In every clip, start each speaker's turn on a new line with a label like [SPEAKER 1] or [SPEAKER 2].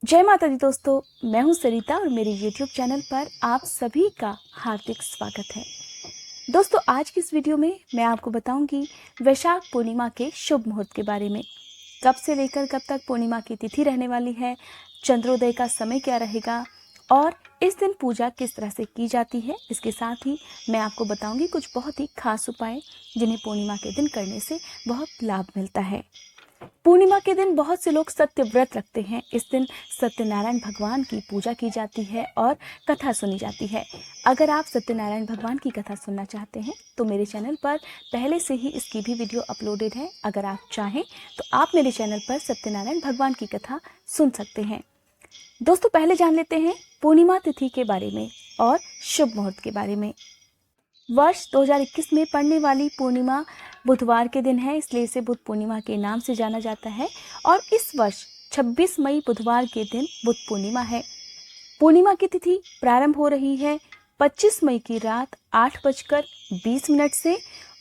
[SPEAKER 1] जय माता दी दोस्तों, मैं हूं सरिता और मेरे YouTube चैनल पर आप सभी का हार्दिक स्वागत है। दोस्तों, आज की इस वीडियो में मैं आपको बताऊंगी वैशाख पूर्णिमा के शुभ मुहूर्त के बारे में। कब से लेकर कब तक पूर्णिमा की तिथि रहने वाली है, चंद्रोदय का समय क्या रहेगा और इस दिन पूजा किस तरह से की जाती है। इसके साथ ही मैं आपको बताऊंगी कुछ बहुत ही खास उपाय जिन्हें पूर्णिमा के दिन करने से बहुत लाभ मिलता है। पूर्णिमा के दिन बहुत से लोग सत्य व्रत रखते हैं। इस दिन सत्यनारायण भगवान की पूजा की जाती है और कथा सुनी जाती है। अगर आप सत्यनारायण भगवान की कथा सुनना चाहते हैं तो मेरे चैनल पर पहले से ही इसकी भी वीडियो अपलोडेड है। अगर आप चाहें तो आप मेरे चैनल पर सत्यनारायण भगवान की कथा सुन सकते हैं। दोस्तों, पहले जान लेते हैं पूर्णिमा तिथि के बारे में और शुभ मुहूर्त के बारे में। वर्ष 2021 में पड़ने वाली पूर्णिमा बुधवार के दिन है, इसलिए इसे बुध पूर्णिमा के नाम से जाना जाता है। और इस वर्ष 26 मई बुधवार के दिन बुध पूर्णिमा है। पूर्णिमा की तिथि प्रारंभ हो रही है 25 मई की रात 8:20 से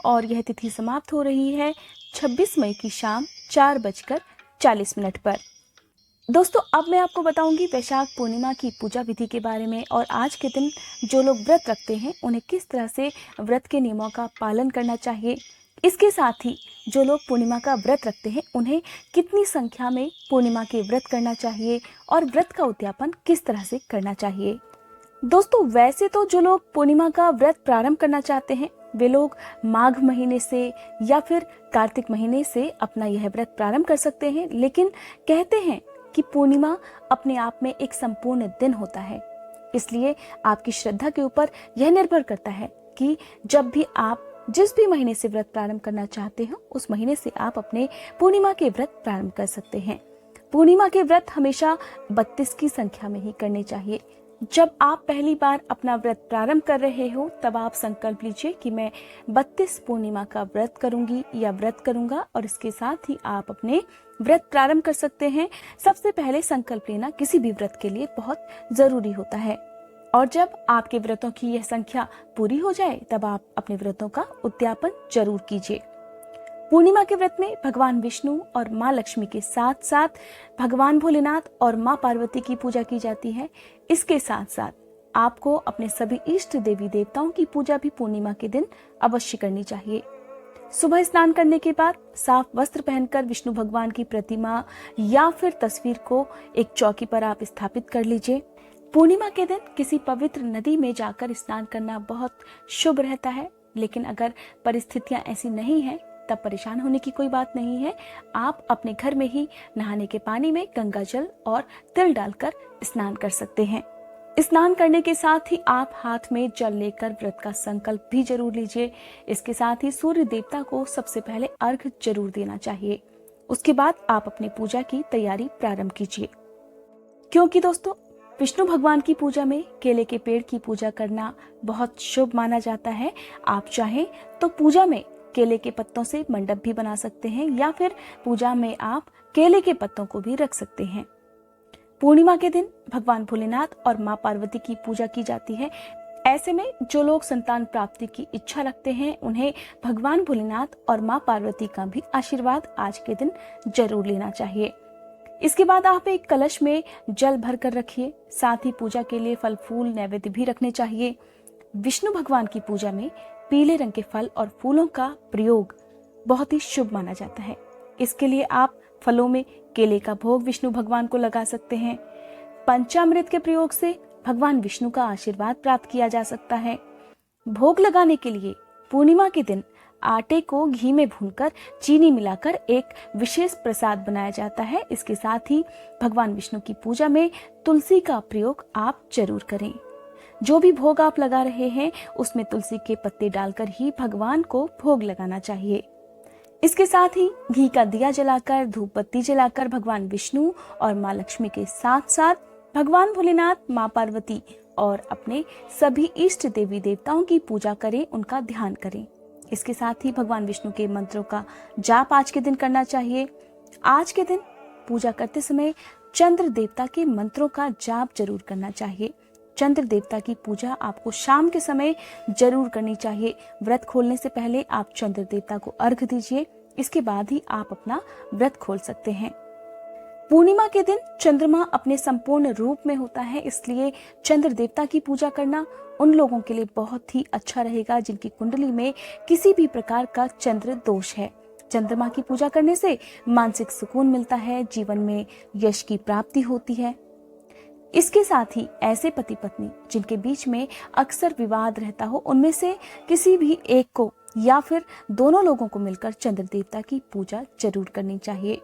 [SPEAKER 1] और यह तिथि समाप्त हो रही है 26 मई की शाम 4:40 पर। दोस्तों, अब मैं आपको बताऊंगी वैशाख पूर्णिमा की पूजा विधि के बारे में और आज के दिन जो लोग व्रत रखते हैं उन्हें किस तरह से व्रत के नियमों का पालन करना चाहिए। इसके साथ ही जो लोग पूर्णिमा का व्रत रखते हैं उन्हें कितनी संख्या में पूर्णिमा के व्रत करना चाहिए और व्रत का उद्यापन किस तरह से करना चाहिए। दोस्तों, वैसे तो जो लोग पूर्णिमा का व्रत प्रारंभ करना चाहते हैं वे लोग माघ महीने से या फिर कार्तिक महीने से अपना यह व्रत प्रारंभ कर सकते हैं, लेकिन कहते हैं कि पूर्णिमा अपने आप में एक संपूर्ण दिन होता है। इसलिए आपकी श्रद्धा के ऊपर यह निर्भर करता है कि जब भी आप जिस भी महीने से व्रत प्रारंभ करना चाहते हो उस महीने से आप अपने पूर्णिमा के व्रत प्रारंभ कर सकते हैं। पूर्णिमा के व्रत हमेशा 32 की संख्या में ही करने चाहिए। जब आप पहली बार अपना व्रत प्रारंभ कर रहे हो तब आप संकल्प लीजिए कि मैं 32 पूर्णिमा का व्रत करूंगी या व्रत करूंगा और इसके साथ ही आप अपने व्रत प्रारंभ कर सकते हैं। सबसे पहले संकल्प लेना किसी भी व्रत के लिए बहुत जरूरी होता है और जब आपके व्रतों की यह संख्या पूरी हो जाए तब आप अपने व्रतों का उद्यापन जरूर कीजिए। पूर्णिमा के व्रत में भगवान विष्णु और माँ लक्ष्मी के साथ साथ भगवान भोलेनाथ और माँ पार्वती की पूजा की जाती है। इसके साथ साथ आपको अपने सभी इष्ट देवी देवताओं की पूजा भी पूर्णिमा के दिन अवश्य करनी चाहिए। सुबह स्नान करने के बाद साफ वस्त्र पहनकर विष्णु भगवान की प्रतिमा या फिर तस्वीर को एक चौकी पर आप स्थापित कर लीजिए। पूर्णिमा के दिन किसी पवित्र नदी में जाकर स्नान करना बहुत शुभ रहता है, लेकिन अगर परिस्थितियां ऐसी नहीं है तब परेशान होने की कोई बात नहीं है। आप अपने घर में ही नहाने के पानी में गंगा जल और तिल डालकर स्नान कर सकते हैं। स्नान करने के साथ ही आप हाथ में जल लेकर व्रत का संकल्प भी जरूर लीजिए। इसके साथ ही सूर्य देवता को सबसे पहले अर्घ्य जरूर देना चाहिए। उसके बाद आप अपनी पूजा की तैयारी प्रारंभ कीजिए, क्योंकि दोस्तों विष्णु भगवान की पूजा में केले के पेड़ की पूजा करना बहुत शुभ माना जाता है। आप चाहें तो पूजा में केले के पत्तों से मंडप भी बना सकते हैं या फिर पूजा में आप केले के पत्तों को भी रख सकते हैं। पूर्णिमा के दिन भगवान भोलेनाथ और माँ पार्वती की पूजा की जाती है। ऐसे में जो लोग संतान प्राप्ति की इच्छा रखते हैं उन्हें भगवान भोलेनाथ और माँ पार्वती का भी आशीर्वाद आज के दिन जरूर लेना चाहिए। इसके बाद आप एक कलश में जल भर कर रखिए। साथ ही पूजा के लिए फल फूल नैवेद्य भी रखने चाहिए। विष्णु भगवान की पूजा में पीले रंग के फल और फूलों का प्रयोग बहुत ही शुभ माना जाता है। इसके लिए आप फलों में केले का भोग विष्णु भगवान को लगा सकते हैं। पंचामृत के प्रयोग से भगवान विष्णु का आशीर्वाद प्राप्त किया जा सकता है। भोग लगाने के लिए पूर्णिमा के दिन आटे को घी में भूनकर चीनी मिलाकर एक विशेष प्रसाद बनाया जाता है। इसके साथ ही भगवान विष्णु की पूजा में तुलसी का प्रयोग आप जरूर करें। जो भी भोग आप लगा रहे हैं उसमें तुलसी के पत्ते डालकर ही भगवान को भोग लगाना चाहिए। इसके साथ ही घी का दिया जलाकर धूप बत्ती जलाकर भगवान विष्णु और माँ लक्ष्मी के साथ साथ भगवान भोलेनाथ, माँ पार्वती और अपने सभी इष्ट देवी देवताओं की पूजा करें, उनका ध्यान करें। इसके साथ ही भगवान विष्णु के मंत्रों का जाप आज के दिन करना चाहिए। आज के दिन पूजा करते समय चंद्र देवता के मंत्रों का जाप जरूर करना चाहिए। चंद्र देवता की पूजा आपको शाम के समय जरूर करनी चाहिए। व्रत खोलने से पहले आप चंद्र देवता को अर्घ्य दीजिए। इसके बाद ही आप अपना व्रत खोल सकते हैं। पूर्णिमा के दिन चंद्रमा अपने संपूर्ण रूप में होता है, इसलिए चंद्र देवता की पूजा करना उन लोगों के लिए बहुत ही अच्छा रहेगा जिनकी कुंडली में किसी भी प्रकार का चंद्र दोष है। चंद्रमा की पूजा करने से मानसिक सुकून मिलता है, जीवन में यश की प्राप्ति होती है। इसके साथ ही ऐसे पति पत्नी जिनके बीच में अक्सर विवाद रहता हो, उनमें से किसी भी एक को या फिर दोनों लोगों को मिलकर चंद्र देवता की पूजा जरूर करनी चाहिए।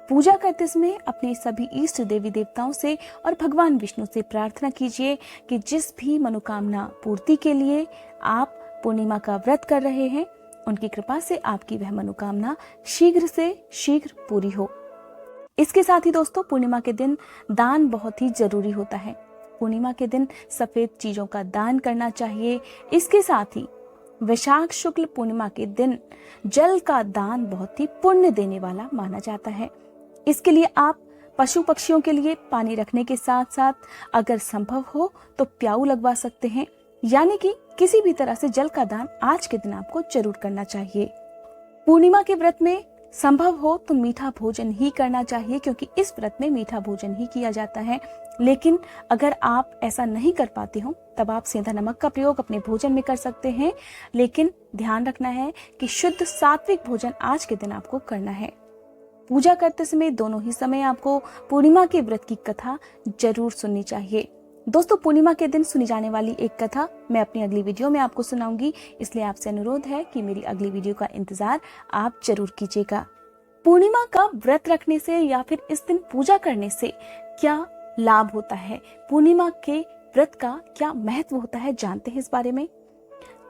[SPEAKER 1] पूजा करते समय अपने सभी इष्ट देवी देवताओं से और भगवान विष्णु से प्रार्थना कीजिए कि जिस भी मनोकामना पूर्ति के लिए आप पूर्णिमा का व्रत कर रहे हैं, उनकी कृपा से आपकी वह मनोकामना शीघ्र से शीघ्र पूरी हो। इसके साथ ही दोस्तों, पूर्णिमा के दिन दान बहुत ही जरूरी होता है। पूर्णिमा के दिन सफेद चीजों का दान करना चाहिए। इसके साथ ही वैशाख शुक्ल पूर्णिमा के दिन जल का दान बहुत ही पुण्य देने वाला माना जाता है। इसके लिए आप पशु पक्षियों के लिए पानी रखने के साथ साथ अगर संभव हो तो प्याऊ लगवा सकते हैं, यानी कि किसी भी तरह से जल का दान आज के दिन आपको जरूर करना चाहिए। पूर्णिमा के व्रत में संभव हो तो मीठा भोजन ही करना चाहिए, क्योंकि इस व्रत में मीठा भोजन ही किया जाता है। लेकिन अगर आप ऐसा नहीं कर पाते हो तब आप सेंधा नमक का प्रयोग अपने भोजन में कर सकते हैं, लेकिन ध्यान रखना है कि शुद्ध सात्विक भोजन आज के दिन आपको करना है। पूजा करते समय दोनों ही समय आपको पूर्णिमा के व्रत की कथा जरूर सुननी चाहिए। दोस्तों, पूर्णिमा के दिन सुनी जाने वाली एक कथा मैं अपनी अगली वीडियो में आपको सुनाऊंगी, इसलिए आपसे अनुरोध है कि मेरी अगली वीडियो का इंतजार आप जरूर कीजिएगा। पूर्णिमा का व्रत रखने से या फिर इस दिन पूजा करने से क्या लाभ होता है, पूर्णिमा के व्रत का क्या महत्व होता है, जानते हैं इस बारे में।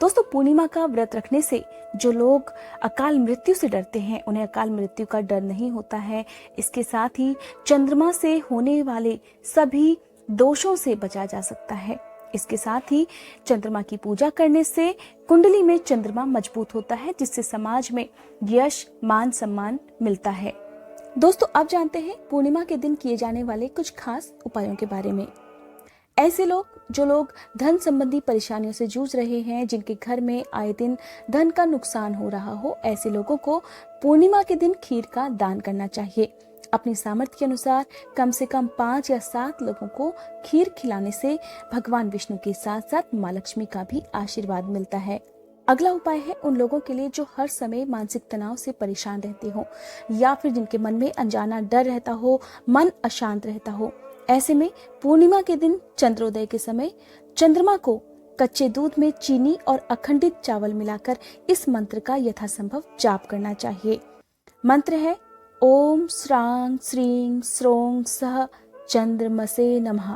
[SPEAKER 1] दोस्तों, पूर्णिमा का व्रत रखने से जो लोग अकाल मृत्यु से डरते हैं, उन्हें अकाल मृत्यु का डर नहीं होता है। इसके साथ ही चंद्रमा से होने वाले सभी दोषों से बचा जा सकता है। इसके साथ ही चंद्रमा की पूजा करने से कुंडली में चंद्रमा मजबूत होता है, जिससे समाज में यश मान सम्मान मिलता है। दोस्तों, अब जानते हैं पूर्णिमा के दिन किए जाने वाले कुछ खास उपायों के बारे में। ऐसे जो लोग धन संबंधी परेशानियों से जूझ रहे हैं, जिनके घर में आए दिन धन का नुकसान हो रहा हो, ऐसे लोगों को पूर्णिमा के दिन खीर का दान करना चाहिए। अपनी सामर्थ्य के अनुसार कम से कम 5 या 7 लोगों को खीर खिलाने से भगवान विष्णु के साथ साथ माँ लक्ष्मी का भी आशीर्वाद मिलता है। अगला उपाय है उन लोगों के लिए जो हर समय मानसिक तनाव से परेशान रहते हो या फिर जिनके मन में अनजाना डर रहता हो, मन अशांत रहता हो। ऐसे में पूर्णिमा के दिन चंद्रोदय के समय चंद्रमा को कच्चे दूध में चीनी और अखंडित चावल मिलाकर इस मंत्र का यथासंभव जाप करना चाहिए। मंत्र है ओम श्रांग श्रीं स्रों सह चंद्रमसे नमः।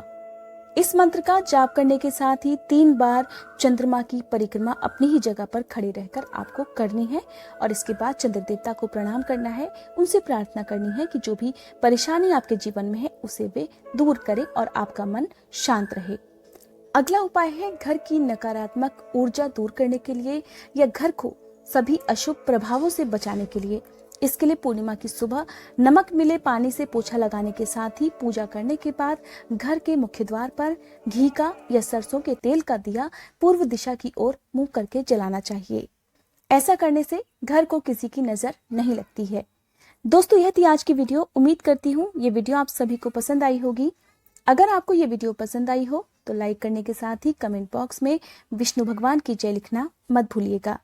[SPEAKER 1] इस मंत्र का जाप करने के साथ ही 3 बार चंद्रमा की परिक्रमा अपनी ही जगह पर खड़े रहकर आपको करनी है और इसके बाद चंद्र देवता को प्रणाम करना है, उनसे प्रार्थना करनी है कि जो भी परेशानी आपके जीवन में है उसे वे दूर करें और आपका मन शांत रहे। अगला उपाय है घर की नकारात्मक ऊर्जा दूर करने के लिए या घर को सभी अशुभ प्रभावों से बचाने के लिए। इसके लिए पूर्णिमा की सुबह नमक मिले पानी से पोछा लगाने के साथ ही पूजा करने के बाद घर के मुख्य द्वार पर घी का या सरसों के तेल का दिया पूर्व दिशा की ओर मुंह करके जलाना चाहिए। ऐसा करने से घर को किसी की नजर नहीं लगती है। दोस्तों, यह थी आज की वीडियो। उम्मीद करती हूँ ये वीडियो आप सभी को पसंद आई होगी। अगर आपको ये वीडियो पसंद आई हो तो लाइक करने के साथ ही कमेंट बॉक्स में विष्णु भगवान की जय लिखना मत भूलिएगा।